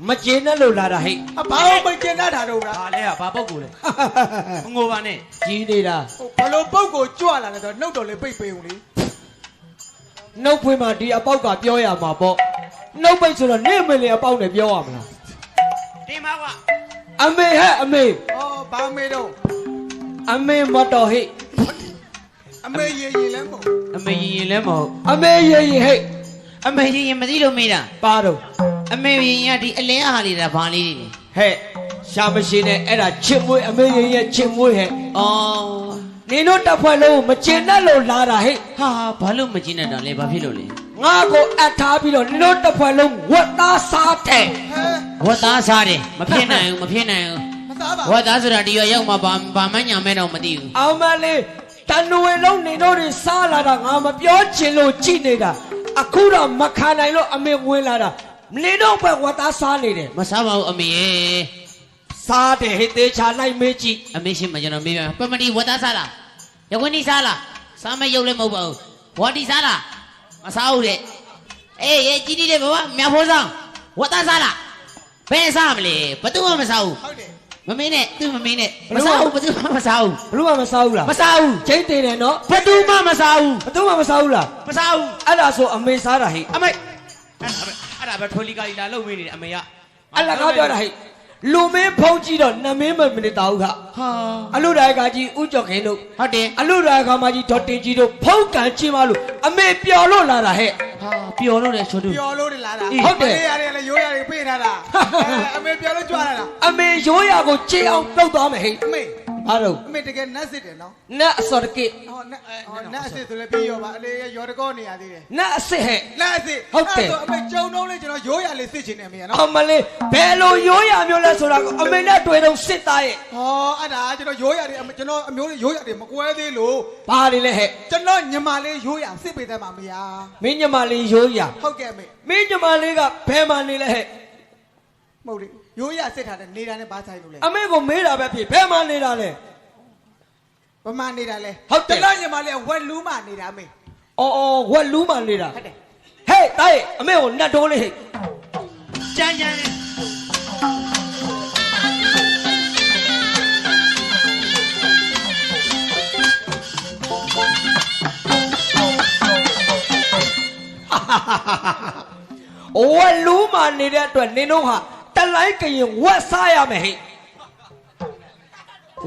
မကျင်းနဲ့လို့လာတာဟဲ့ဘာလို့မကျင်းတတ်တာတော့လားဘာလဲဘာပုတ်ကိုလဲငိုပါနဲ့ကြီးနေတာဘလို့ပုတ်ကိုကြွလာလဲဆိုနှုတ်တော်လေးပိတ်ပေးဦးလေနှုတ်ဖွင့်မှာဒီအပေါက်ကပြောရမှာပေါ့နှုတ်ပိတ်ဆိုတော့နေမလင်အပေါက်နဲ့ပြောရမလားတင်ပါကွာအမေဟဲ့အမေဘာမေတော့အမေမတော်ဟဲ့အမေရေရင်လည်းမဟုတ်အမေရင်လည်းမဟုတ်အမေရေရင်ဟဲ့အမေရင်မသိလို့မေးတာပါတော့အမေရင်ကဒီအလဲအားလေးတာဘာလေးတွေဟဲ့ရှာမရှိနဲ့အဲ့ဒါချစ်မွေးအမေရင်ရဲ့ချစ်မွေးဟဲ့နင်တို့တစ်ဖွဲ့လုံးမကျင်တတ်လို့လာတာဟဲ့ဟာဘာလို့မကျင်တတ်တာလဲဘာဖြစ်လို့လဲငါကိုအပ်ထားပြီးတော့နင်တို့တစ်ဖွဲ့လုံးဝတ်သားစားတဲ့ဝတ်သားစားတယ်မဖြစ်နိုင်ဘူးမဖြစ်နိုင်ဘူးမစားပါဝတ်သားဆိုတာဒီရောက်မှဘာမှညာမဲတော့မသိဘူးအောင်မလေးတန်နွေလုံးနေတို့တွေစားလာတာငါမပြောချင်လို့ကြည်နေတာအခုတော့မခံနိုင်လို့အမေဝင်လာတာနေတော့ပဲဝတ်သားစားနေတယ်မစားပါဘူးအမေရဲ့စားတယ်ဟဲ့သေးချာလိုက်မေးကြည့်အမေရှင်မကျွန်တော်မေးပြပမတီဝတ်သားစားလားရဝင်းဒီစားလားစားမရုပ်လည်းမဟုတ်ပါဘူးဝတ်ဒီစားလားမစားဘူးတဲ့အေးကြီးကြီးလေးဘဝမြတ်ဖိုးဆောင်ဝတ်သားစားလားဘယ်စားမလဲဘသူမှမစားဘူးဟုတ်တယ်မမင်းနဲ့သူ့မမင်းနဲ့မစားဘူးဘသူမှမစားဘူးဘလို့မှမစားဘူးလားမစားဘူးကျိန်းတင်တယ်နော်ဘသူမှမစားဘူးဘသူမှမစားဘူးလားမစားဘူးအဲ့ဒါဆိုအမေစားတာဟဲ့အမေအဲ့ဒါပဲထွေလီကာကြီးလာလုံမေးနေတယ်အမေကအဲ့ဒါကပြောတာဟဲ့လူမင်းဖုံးကြည့်တော့နမင်းမနေတာဟုတ်ခဟာအလူဒါကကြီးဥကြော်ခင်းတို့ဟုတ်တယ်အလူဒါကမကြီးဒေါ်တင်ကြီးတို့ဖုံးကန်ချင်းမလို့အမေပျော်လို့လာတာဟဲ့ဟာပျော်လို့လေချိုးတူပျော်လို့လာတာဟုတ်တယ်ရတယ်လေရိုးရတယ်ပေးထားတာအမေပျော်လို့ကြွလာတာအမေရိုးရကိုချေအောင်ပြုတ်သွားမယ်ဟဲ့အမေဘာလို့အမေတကယ်နတ်စစ်တယ်နော်နတ်အစောတကိနတ်အစစ်ဆိုလည်းပြီးရောပါအလေရောတကောနေရသေးတယ်နတ်အစစ်ဟဲ့နတ်အစစ်ဟုတ်တယ်အမေကြုံတော့လေကျွန်တော်ရိုးရလေးစစ်ချင်တယ်အမေနော်အမလေးဘယ်လိုရိုးရမျိုးလဲဆိုတာကိုအမေနဲ့တွေ့တော့စစ်သားရဲ့အဲ့ဒါကျွန်တော်ရိုးရတယ်ကျွန်တော်အမျိုးလေးရိုးရတယ်မကွဲသေးလို့ဘာတွေလဲဟဲ့ကျွန်တော်ညီမလေးရိုးရစစ်ပေးတယ်မှာမရမင်းညီမလေးရိုးရဟုတ်ကဲ့အမေမင်းညီမလေးကဘယ်မှာနေလဲဟဲ့မဟုတ်လေရိုးရစစ်ထားတယ်နေတာနဲ့ဘာဆိုင်လို့လဲအမေကိုမေးတာပဲဖြစ်ဘယ်မှာနေတာလဲဗမာနေတာလဲဟုတ်တယ်ကျွန်တော်ညီမလေးဝက်လူးမှနေတာအမေဝက်လူးမှနေတာဟုတ်တယ်ဟဲ့တားရဲ့အမေကိုနတ်တိုးလေးဟဲ့ကြမ်းကြမ်းလေးဝက်လူးမှနေတဲ့အတွက်နင်တို့ဟာတလိုင်းကရင်ဝက်စားရမယ်ဟဲ့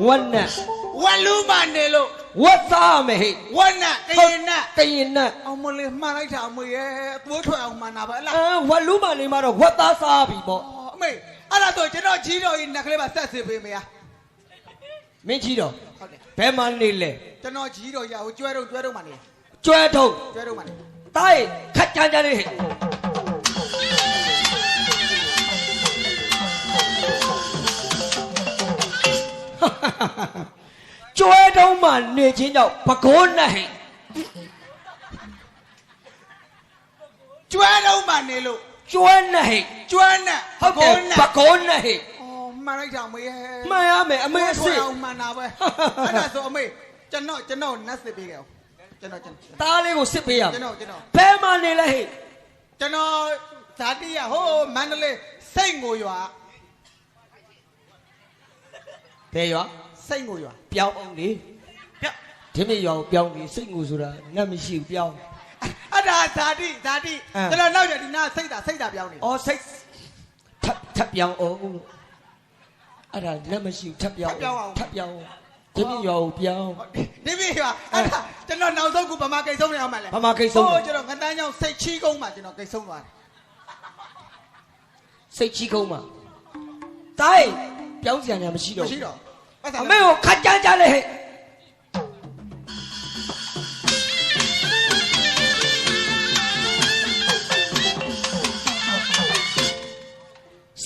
ဝက်နဲ့ဝက်လူးမှနေလို့ဝက်စားမယ်ဟဲ့ဝက်နဲ့ကရင်နဲ့အောင်မလေးမှန်လိုက်တာအမေရဲ့သွေးထွက်အောင်မှန်တာပဲအလားဝက်လူးမှနေမှာတော့ဝက်သားစားပြီပေါ့အမေအဲ့ဒါဆိုကျွန်တော်ကြီးတော်ကြီးနက်ကလေးပါဆက်စစ်ပေးမရမင်းကြီးတော်ဟုတ်တယ်ဘယ်မှာနေလဲကျွန်တော်ကြီးတော်ရဟိုကျွဲတော့မှနေကျွဲတော့မှနေတားရဲ့ခက်ကြမ်းကြမ်းလေးဟဲ့ကျွဲတုံးမှနေချင်းကြောင့်ပကိုးနဲ့ဟဲ့ကျွဲတုံးမှနေလို့ကျွဲနဲ့ဟဲ့ကျွဲနဲ့ဟုတ်တယ်ပကိုးနဲ့ဟဲ့မှန်လိုက်တာမေးမှန်ရမယ်အမေအစ်မှန်တာပဲအဲ့ဒါဆိုအမေကျွန်တော်နတ်စစ်ပေးခဲ့အောင်ကျွန်တော်သားလေးကိုစစ်ပေးရကျွန်တော်ဘယ်မှာနေလဲဟဲ့ကျွန်တော်ဇာတိရဟိုမန္တလေးစိတ်ငိုရွာဘယ်ရွာစိတ်ငိုရွာပြောင်းအောင်လေဒီမေရွာကိုပြောင်းပြီးစိတ်ငိုဆိုတာနတ်မရှိဘူးပြောင်းအဲ့ဒါဇာတိကျွန်တော်နောက်ကြဒီနာစိတ်တာပြောင်းနေစိတ်ထပ်ပြောင်းအောင်အဲ့ဒါနတ်မရှိဘူးထပ်ပြောင်းဒီမေရွာကိုပြောင်းဒီမေရွာအဲ့ဒါကျွန်တော်နောက်ဆုံးကဗမာကိတ်ဆုံးနေအောင်မလဲဗမာကိတ်ဆုံးကျွန်တော်ငတန်းကြောင့်စိတ်ချီးကုန်းမှာကျွန်တော်ကိတ်ဆုံးသွားတယ်စိတ်ချီးကုန်းမှာတိုင်းပြောင်းစရာညာမရှိတော့အမေကိုခတ်ကြမ်းကြလေဟဲ့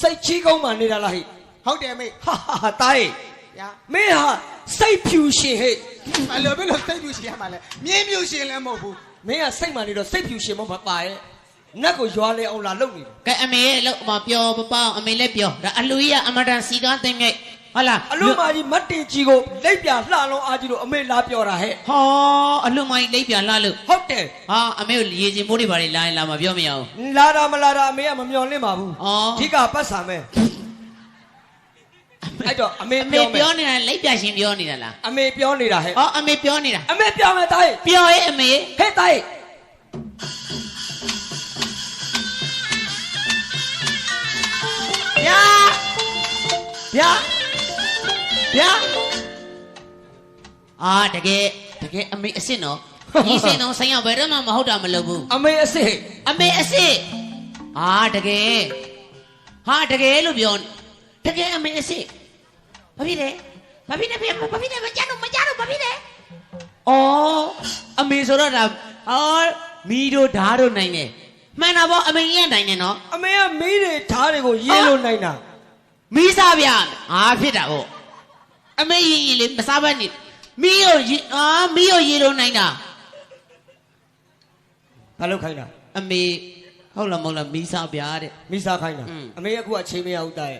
စိတ်ချီးကုန်းမှာနေတာလားဟဲ့ဟုတ်တယ်မေဟာတိုင်းမင်းဟာစိတ်ဖြူရှင်ဟဲ့ဘယ်လိုစိတ်ဖြူရှင်ရမှာလဲမြင်းမြူရှင်လည်းမဟုတ်ဘူးမင်းကစိတ်မှနေတော့စိတ်ဖြူရှင်မပါရဲ့နတ်ကိုရွာလေအောင်လာလုပ်နေတယ်ကဲအမေရဲ့လို့မပြောမပေါ့အမေလည်းပြောဒါအလူကြီးကအမတန်စီကားသိမ့်မြိုက် ဟုတ်လား အလူမကြီးမတ်တင်ကြီးကိုလက်ပြလှလုံးအားကြီးလို့အမေလာပြောတာဟဲ့ ဟောအလွတ်မိုင်းလိပ်ပြန်လှလို့ ဟုတ်တယ် ဟာအမေကိုရေစင်မိုးတွေပါလေလာရင်လာမပြောမရအောင် လာတာမလာတာအမေကမမျော်လင့်ပါဘူး အော် အဓိကပတ်စာမဲအဲ့တော့အမေ အမေ ပြောမယ် ပြောနေတာလိပ်ပြရှင်ပြောနေတာလား အမေပြောနေတာဟဲ့ ဟောအမေပြောနေတာ အမေပြောမယ်တိုင်း ပြောရဲ့အမေ ဟဲ့တိုင်း ဗျာဗျာဗျာအာတကယ်အမေအစ်စ်နော်ဒီစင်တော့ဆိုင်ရောက်ဘယ်တော့မှမဟုတ်တာမလုပ်ဘူး အမေအစ်စ် အမေအစ်စ်အာတကယ်ဟာတကယ်လို့ပြောတကယ်အမေအစ်စ်ဘာဖြစ်လဲဘာဖြစ်လဲမကြတော့ဘာဖြစ်လဲအော်အမေဆိုတော့ဒါအော်မီတို့ဓာတ်တို့နိုင်တယ်မှန်တာပေါ့အမေရင်နိုင်တယ်နော် အမေကမီးတွေဓာတ်တွေကိုရေးလို့နိုင်တာ မီးစားပြအာဖြစ်တာပေါ့အမေရင်လေမစားဘဲနေမီးရောရေလို့နိုင်တာ ဘာလို့ခိုင်းတာ အမေဟုတ်လားမဟုတ်လားမီးစားပြတဲ့ မီးစားခိုင်းတာ อืม အမေကအခုအချိန်မရဘူးတာရဲ့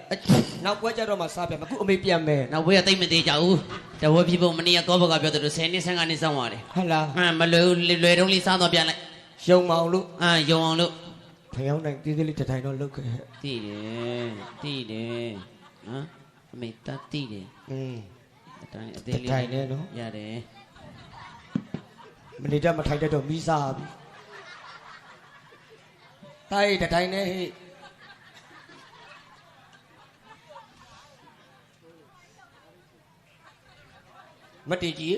နောက်ပွဲကြတော့မှစားပြန်မယ်အခုအမေပြန်မယ် နောက်ဘွေးကတိတ်မသေးကြဘူးတဝက်ဖြစ်ဖို့မနေ့ကတော့ဘကပြောတယ်လို့10နှစ်15နှစ်စောင်းပါတယ် ဟုတ်လား မလွယ်တုံးလေးစားတော့ပြန်လိုက် ယုံမအောင်လို့ ယုံအောင်လို့ ဖျောင်းနိုင်သေးသေးလေးတစ်ထိုင်တော့လုတ်ခဲ့ တည်တယ်ဟမ်အမေတတ်တည်တယ် อืม အတိုင်းအသေးလေး ထိုင်နေနော် ရတယ် မနေတတ်မထိုင်တတ်တော့မီးစားပြီတိုင်းတစ်ထိုင်နေဟိမတည်ကြီး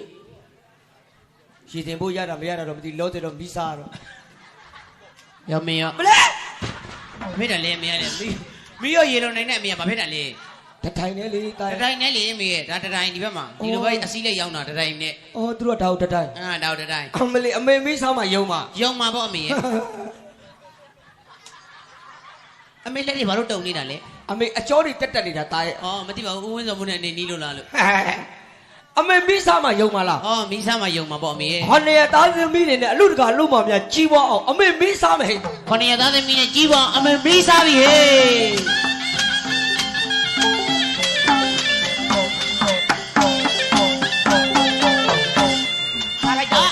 ရှည်တင်ဖို့ရတာမရတာတော့မသိလောတယ်တော့မီးစားတော့ ရောမင်းရော မလဲ မေးတယ်လေမင်းရတယ်မီးရောရေလုံးနိုင်တဲ့အမေကဘာဖြစ်တာလဲ တစ်ထိုင်နေလေတိုင်း တတိုင်းနဲ့လေမေးရဲ့ဒါတတိုင်းဒီဘက်မှာဒီလိုပဲအစည်းလေးရောက်တာတတိုင်းနဲ့ အော်သူတို့တောက်တစ်ထိုင် တော့တတိုင်း အမလေးအမေမီးစားမှယုံမှာ ယုံမှာပေါ့အမေရဲ့အမေလက်တွေဘာလို့တုံနေတာလဲ အမေအကျော်တွေတက်တက်နေတာတာရဲ့ အော်မသိပါဘူးဦးဝင်းစောမှုနဲ့နေနီးလို့လားလို့ အမေမီးစားမှယုံမှာလား အော်မီးစားမှယုံမှာပေါ့အမေရဲ့ ဟောနေသားသမီးတွေနဲ့အလူတကာလုံးမများကြီးပွားအောင်အမေမီးစားမယ်ဟဲ့ ခொနရသားသမီးနဲ့ကြီးပွားအမေမီးစားပြီဟေးပါလိုက်တော့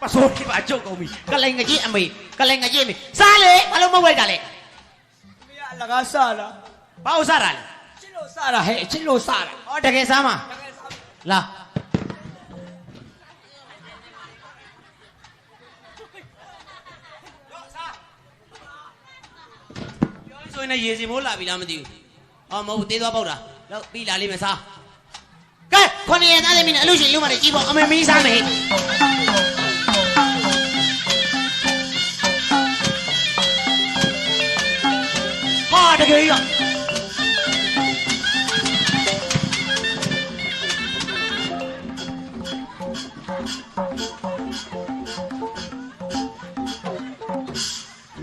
ပစိုးပြပါကြုတ်ကုန်ပြီကလည်းငကြီးအမေစားလေဘာလို့မဟုတ်လိုက်တာလဲ အမေကအလကားစားလား ဘာလို့စားတာလဲ ချစ်လို့စားတာဟဲ့ချစ်လို့စားတာ ဩတကယ်စားမှာလာဆိုရင်ရေစင်မိုးလာပြီလားမသိဘူးအော်မဟုတ်ဘူးသေးသွားပေါက်တာလောက်ပြီးလာလိမ့်မယ်စားကဲခொနရသားသမီးနဲ့အလို့ရှိရင်လုံးမနဲ့ကြီးပေါ့အမေမီးစားမယ်ဟာတကယ်ကြီး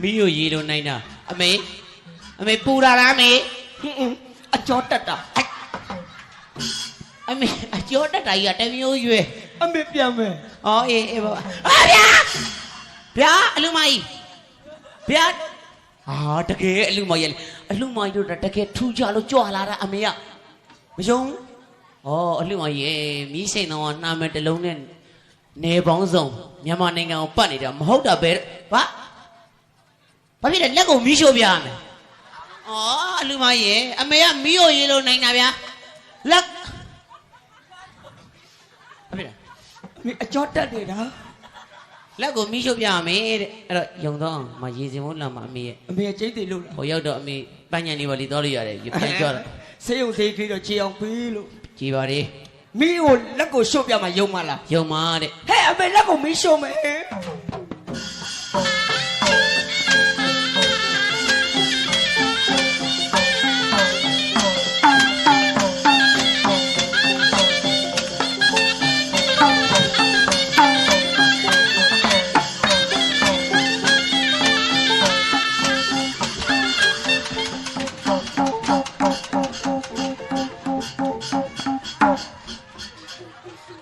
မီးကိုရေလို့နိုင်တာအမေပူတာလားအမေ အကျော်တက်တာ အမေအကျော်တက်တာကြီးကတမျိုးရွယ် အမေပြန်မယ် အော်အေးပါအာဗျာအလူမကြီးဗျာဟာတကယ်အလူမကြီးအလူမကြီးတို့တကယ်ထူးကြလို့ကြွလာတာအမေကမယုံဩအလူမကြီးမီးစိန်တော်ကနှာမဲတလုံးနဲ့နေပေါင်းစုံမြန်မာနိုင်ငံကိုပတ်နေတာမဟုတ်တာပဲဘာဖြစ်လဲလက်ကိုမီးရှို့ပြရမယ်ဩအလူမကြီးအမေကမီးကိုရေလို့နိုင်တာဗျာလက်ဘာဖြစ်လဲ အမေအကျော်တက်နေတာ လက်ကိုမီးရှို့ပြရမယ်တဲ့အဲ့တော့ယုံတော့မရေစင်မိုးလာမှာအမေရဲ့ အမေကျိတ်တယ်လို့လား ဟိုရောက်တော့အမေပန်းညံနေပါလိတော့လို့ရတယ်ပြန်ကြတော့ ဆေးရုံဆေးခေးတော့ခြေအောင်ပေးလို့ ကြည်ပါလေ မီးကိုလက်ကိုရှုပ်ပြမှယုံမလား ယုံမာတဲ့ ဟဲ့အမေလက်ကိုမီးရှုပ်မယ်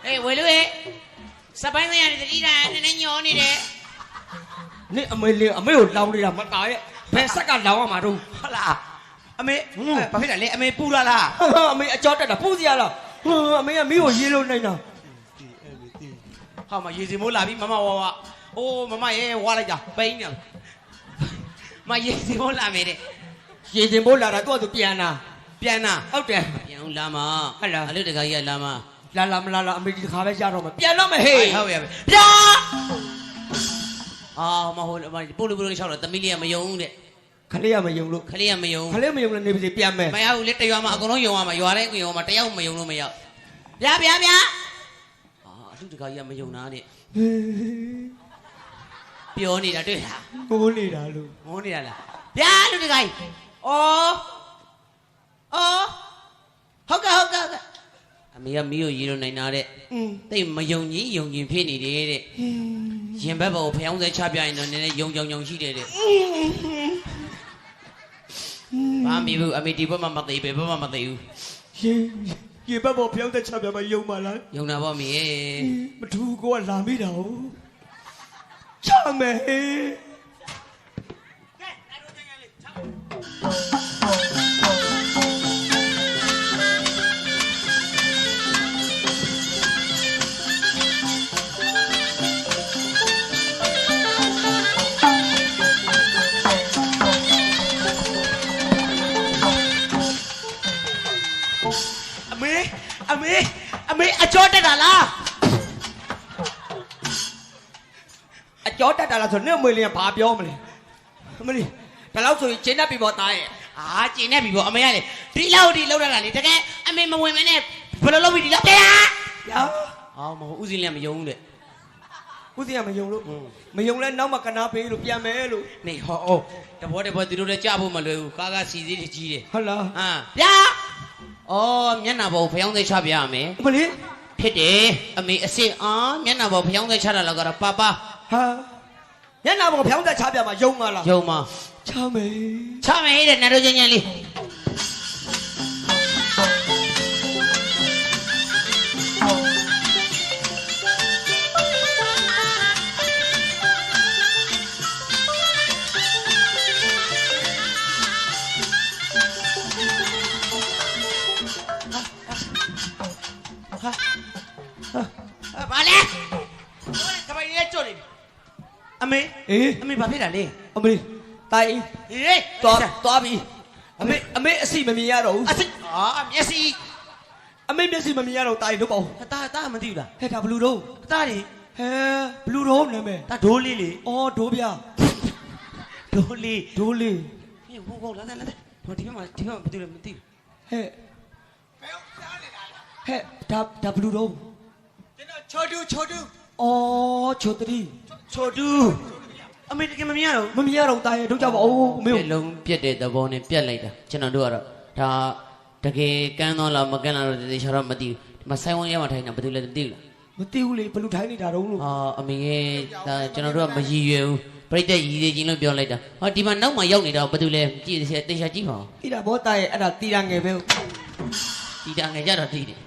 ဟေးဝေလူရဲ့စပိုင်းစရာတတိတာနည်းနည်းညောနေတယ် နေအမေလေးအမေကိုလောင်းနေတာမတားရဲ့ ဘယ်ဆက်ကလောင်ရမှာတော့ ဟုတ်လားအမေဘာဖြစ်လဲလေအမေပူလာလား အမေအကြောတက်တာပူစီရလားအမေကမီးကိုရေးလို့နိုင်တာ ဟာမရေစီမိုးလာပြီမမဝါဝါအိုးမမရဲ့ဝါလိုက်တာပိန်းနေမရေစီမိုးလာမယ်တဲ့ ရေတင်ဖို့လာတာသူ့အတူပြန်လာ ပြန်နာ ဟုတ်တယ် ပြန်အောင်လာမ ဟုတ်လား အလူတကာကြီးကလာမ လာလာမလာလာအမေဒီတစ်ခါပဲရတော့မယ်ပြန်တော့မယ်ဟေး ဟုတ်ရဲ့ဗျာအာမဟုတ်ပိုလူပိုလူချောက်တော့သမီးလေးကမယုံတဲ့ ခလေးရမယုံလို့ ခလေးကမယုံ ခလေးမယုံလည်းနေပါစေပြန်မယ် မရဘူးလေတရွာမှာအကုန်လုံးယုံရမှာရွာတိုင်းကိုယုံရမှာတယောက်မယုံလို့မရောက်ဗျာဗျာဗျာအာအလူတကာကြီးကမယုံတာတဲ့ပြောနေတာတွေ့လား ကိုနေတာလို့ ငိုနေတာလားဗျာလူတကာကြီးအော်ဟုတ်ကဲ့အမေကမီးကိုရေလို့နိုင်တာတဲ့ တိတ်မယုံကြီးယုံကြည်ဖြစ်နေတယ်တဲ့ရင်ဘက်ဘောဖျောင်းစဲချပြရင်တော့နည်းနည်းယုံကြောင်ရှိတယ်တဲ့ဘာမီဘူးအမေဒီဘက်မှာမသိဘယ်ဘက်မှာမသိဘူး ရေဘက်ပေါ်ပြောင်းတဲ့ချက်ပြမယုံပါလား ယုံတာပေါ့မီရဲ့ မထူးကိုကလာမိတာဟုတ်ချမယ်ဟေး အမေအကျော်တက်တာလား အကျော်တက်တာလားဆိုနေမွေလင်းကဘာပြောမလဲအမလီဒါလောက်ဆိုရင်ကျင်းတတ်ပြီပေါ့သားရဲ့ အာကျင်နေပြီပေါ့အမေကလေဒီလောက်ဒီလောက်ရတာလေတကယ်အမေမဝင်မနဲ့ဘယ်လိုလုပ်ပြီးဒီလောက်တဲ့ဟာ ညာ အော်မဟုတ်ဦးစင်းလည်းမယုံဘူးတဲ့ ဦးစီးကမယုံလို့မယုံလဲနောက်မှကနာပေးလို့ပြန်မယ်လို့ နေဟောအော်တဘောသူတို့လည်းကြဖို့မလွယ်ဘူးကားစီစည်းတွေကြီးတယ် ဟုတ်လား ဗျာအော်မျက်နှာပေါ်ဖျောင်းစဲချပြရမယ် အမလီ ဖြစ်တယ်အမေအစ်စ်အားမျက်နှာပေါ်ဖျောင်းစဲချတာလောက်ကတော့ပါပါ ဟာညနာဘောဖြောင်းသက်ချပြမှာယုံမလား ယုံမ ချမယ် ချမယ်ဟဲ့တဲ့နတ်တို့ချင်းချင်းလေးဘာလဲ ကပိုင်လေးကြော်နေအမေ အေး အမေဘာဖြစ်တာလဲ အမလီတိုင် ဟေး သွားပြီအမေအစီမမြင်ရတော့ဘူး အစစ်အာမျက်စိ အမေမျက်စိမမြင်ရတော့တိုင်လို့ပေါ့ တာမသိဘူးလား ဟဲ့ဒါဘလူတော့ တာလေ ဟဲဘလူတော့နာမည် တာဒိုးလေးလေ အော်ဒိုးပြ ဒိုးလေး ဒိုးလေး ဟေးဟုတ်လာဟိုဒီဘက်မှာဘာတူလဲမသိဘူး ဟဲ့ဟဲ့ဒါဘလူတော့ ကျွန်တော်ချိုတူ အော်ချိုတရီ ချိုတူအမေတကယ်မမြင်ရတော့ မမြင်ရတော့တိုင်တို့ကြောက်ပါဦးအမေ ပြက်လုံးပြက်တဲ့သဘောနဲ့ပြက်လိုက်တာကျွန်တော်တို့ကတော့ဒါတကယ်ကန်းတော့လားမကန်းလားတော့တေချာတော့မသိဘူးဒီမှာဆိုင်ဝန်းရဲမှာထိုင်တာဘာလို့လဲမသိဘူးလား မသိဘူးလေဘလူထိုင်းနေတာတော့လို့ အာအမေရဲ့ဒါကျွန်တော်တို့ကမရည်ရွယ်ဘူးပြိတ္တရည်သေးချင်းလို့ပြောလိုက်တာဟောဒီမှာနောက်မှရောက်နေတာဘာလို့လဲကြည့်တေချာကြည့်ပါဦး တိတာဘောတိုင်အဲ့ဒါတီတာငယ်ပဲ ဒီတာငယ်ကြတော့သိတယ်